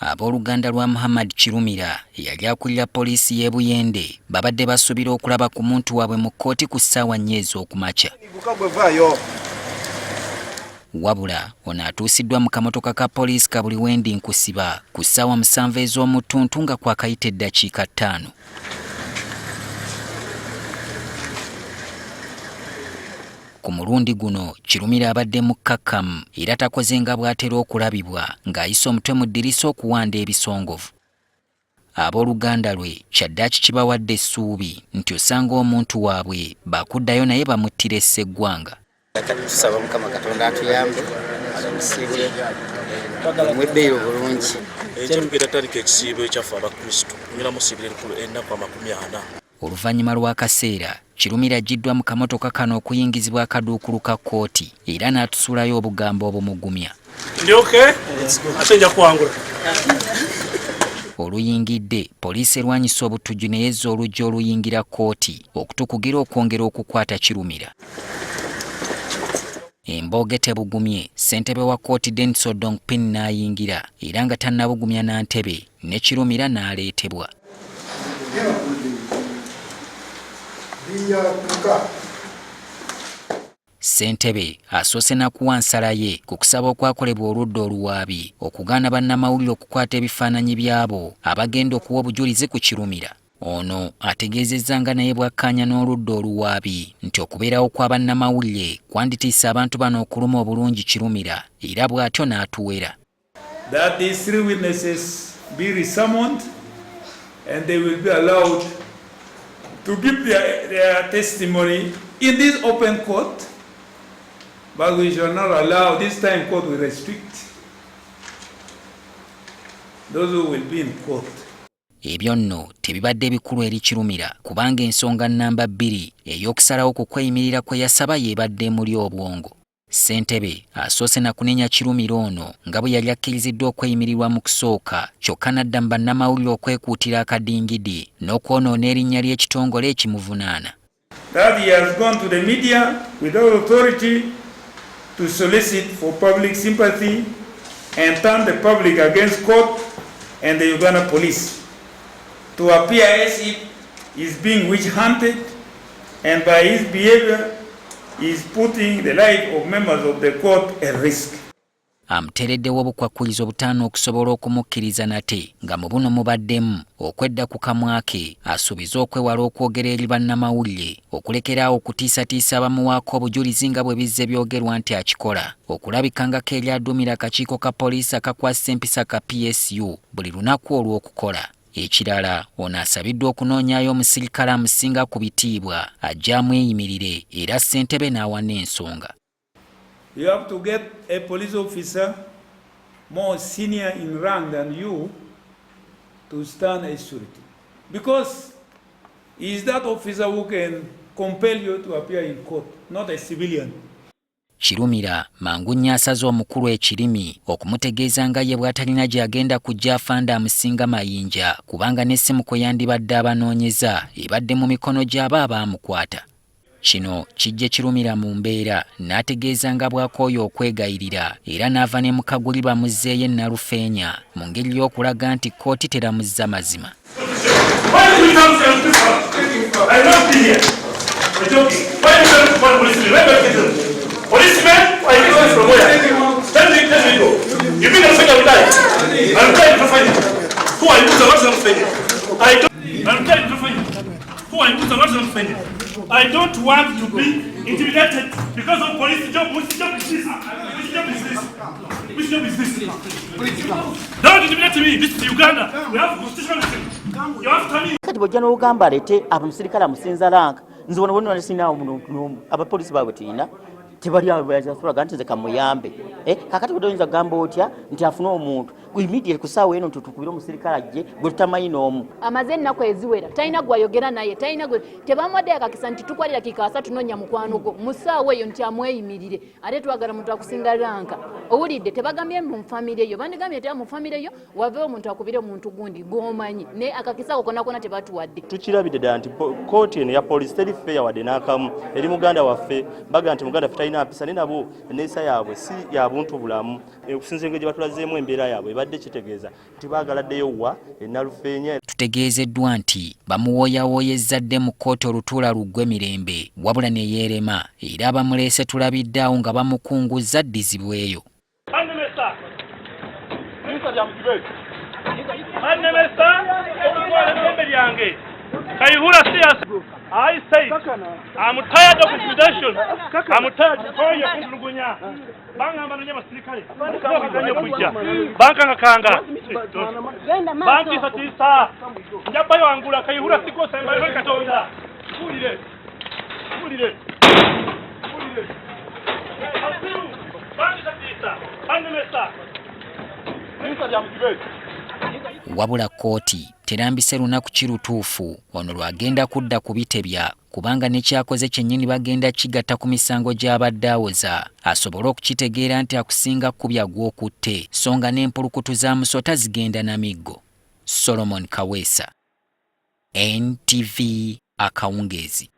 Abooluganda lwa Muhammed Kirumira yali akulira poliisi y'e Buyende babadde basuubira okulaba ku muntu waabwe mu kkooti ku ssaawa 4 ez'okumakya. Wabula ono atuusiddwa mu kamotoka ka poliisi ka buli wendi nkusiba ku ssaawa 7 ez'omutuntu nga kwakayita eddakiika 5. Ku mulundi guno Kirumira abadde mukkakkamu era takoze nga bw'atera okulabibwa ng'ayisa omutwe mu ddirisa okuwanda ebisongovu. Abooluganda lwe kyaddaaki kibawadde essuubi nti osanga omuntu waabwe bakuddayo naye bamuttira esseggwanga. Tusaba Mukama Katonda atuyambe amusibye mwebbeeyo bulungi. Ekyalugera tandika ekisiibo ekyaffe abakristo nyina musibire ennaku 40. Oluvannyuma lw'akaseera Kirumira ajjiddwa mu kamotoka kano okuyingizibwa akaduukulu ka kkooti era n'atusuulayo obugambo obumugumya. Oluyingidde poliisi erwanyisa obutujju ne yezza oluggi oluyingira kkooti okutukugira okwongera okukwata Kirumira. Embooge tebugumye ssentebe wa kkooti Dennis Odongpin n'ayingira era nga tannabugumya na ntebe ne Kirumira n'aleetebwa. Ssentebe asoose n'akuwa nsala ye ku kusaba okwakolebwa oludda oluwaabi okugaana bannamawulire okukwata ebifaananyi byabo abagenda okuwa obujulizi ku Kirumira. Ono ategeezezza nga naye bw'akkaanya n'oludda oluwaabi nti okubeerawo kwa bannamawulire kwanditiisa abantu bano okuluma obulungi Kirumira era bw'atyo n'atuwera. That these 3 witnesses be resummoned and they will be allowed to give their testimony in this open court, but we shall not allow, this time court will restrict those who will be in court. Ebyo nno tebibadde bikulu eri Kirumira kubanga ensonga nnamba 2 ey'okusalawo ku kweyimirirwa kwe yasaba yeebadde muli obwongo. Ssentebe asoose na kunenya Kirumira ono nga bwe yali akkiriziddwa okweyimirirwa mu kusooka kyokka n'adda mu bannamawulire okwekuutira akadingidi n'okwonoona erinnya ly'ekitongole ekimuvunaana. That he has gone to the media without authority to solicit for public sympathy and turn the public against court and the Uganda police, to appear as if he is being witch-hunted, and by his behavior he is putting the life of members of the court at risk. Amuteereddewo obukwakkulizo 5 okusobola okumukkiriza nate nga mu buno mubaddemu okwedda ku kamwa ke asuubiza okwewala okwogera eri bannamawulire okulekeraawo okutiisatiisa abamuwaako obujulizi nga bwe bizze byogerwa nti akikola okulabika nga keeri aduumira akakiiko ka poliisi akakwasisa empisa ka PSU buli lunaku olw'okukola. Ekirala ono asabiddwa okunoonyaayo omusirikale amusinga ku bitiibwa ajja amweyimirire era ssentebe n'awana ensonga. You have to get a police officer more senior in rank than you to stand as surety, because he is that officer who can compel you to appear in court, not a civilian. Kirumira mangu nnyo asaze omukulu ekirimi okumutegeeza nga ye bw'atalina gy'agenda kujja Afande amusinga mayinja kubanga n'essimu kwe yandibadde abanoonyeza ebadde mu mikono gy'abo abaamukwata. Kino kijje Kirumira mu mbeera n'ategeeza nga bw'akooye okwegayirira era n'ava ne mu kaguli bamuzzeeyo ennalufeenya mu ngeri y'okulaga nti kkooti teramuzza mazima. Policeman, I get this from where? Tell me go. You mean I'm saying I'm lying? I'm trying to find it. Who are you to watch them find it? I'm trying to find it. Who are you to watch them find it? I don't want to be intimidated because of police job. Which job is this? Which job is this? Which job is this? Don't intimidate me. This is Uganda. We have constitutional system. You have to tell me. Kati bojja n'ogamba alete abamusirikale amusinza lanka nze wano wonna sinaawo muno abapoliisi baabwe tulina tebali abasobola nti nze kamuyambe kakati bw'oyinza kugamba otya nti afune omuntu immediate ku ssaawa eno tutukubire omusirikale ajje gwe tutamanyi n'omu. Amaze ennaku eziwera talina gwayogera naye talina gwe tebamuwadde akakisa nti tukwalira dakiika 3 tunoonya mukwano gwo mu ssaawa eyo nti amweyimirire ate twagala muntu akusinga lanka owulidde tebagambye mu famire eyo bandigambye tera mu famire eyo waveewo omuntu akubire omuntu gundi gw'omanyi ne akakisa ako konakona tebatuwadde. Tukirabidde ddala nti kkooti eno ya poliisi teri fair wadde n'akamu eri muganda waffe baga nti muganda ffe talina mpisa ne nabo enneeyisa yaabwe si ya buntu bulamu okusinza engeri gye batulazeemu embeera yaabwe kibadde kitegeeza nti baagaladdeyo wa ennalufeenya. Tutegeezeddwa nti bamuwooyawooyezza dde mu kkooti olutuula luggwe mirembe wabula ne yeerema era abamuleese tulabiddeawo nga bamukunguzza addizibweyo. I say, I'm tired of intimidation. I'm tired of your Lugunya. Banga Mananya Maslikari. Banga Kanga. Banki Satisa. Japayo Angula, Kayura Siko, and my Katonda. Who did it? Who did it? Who did it? Banki Satisa. Bangamesa. Wabula kkooti terambise lunaku kirutuufu ono lwagenda kudda ku bitebya kubanga nekyakoze kyennyini bagenda kigatta ku misango gy'abadde awoza asobole okukitegeera nti akusinga kkubya gw'okutte so nga n'empulukutu za musota zigenda na miggo. Solomon Kaweesa, NTV Akawungeezi.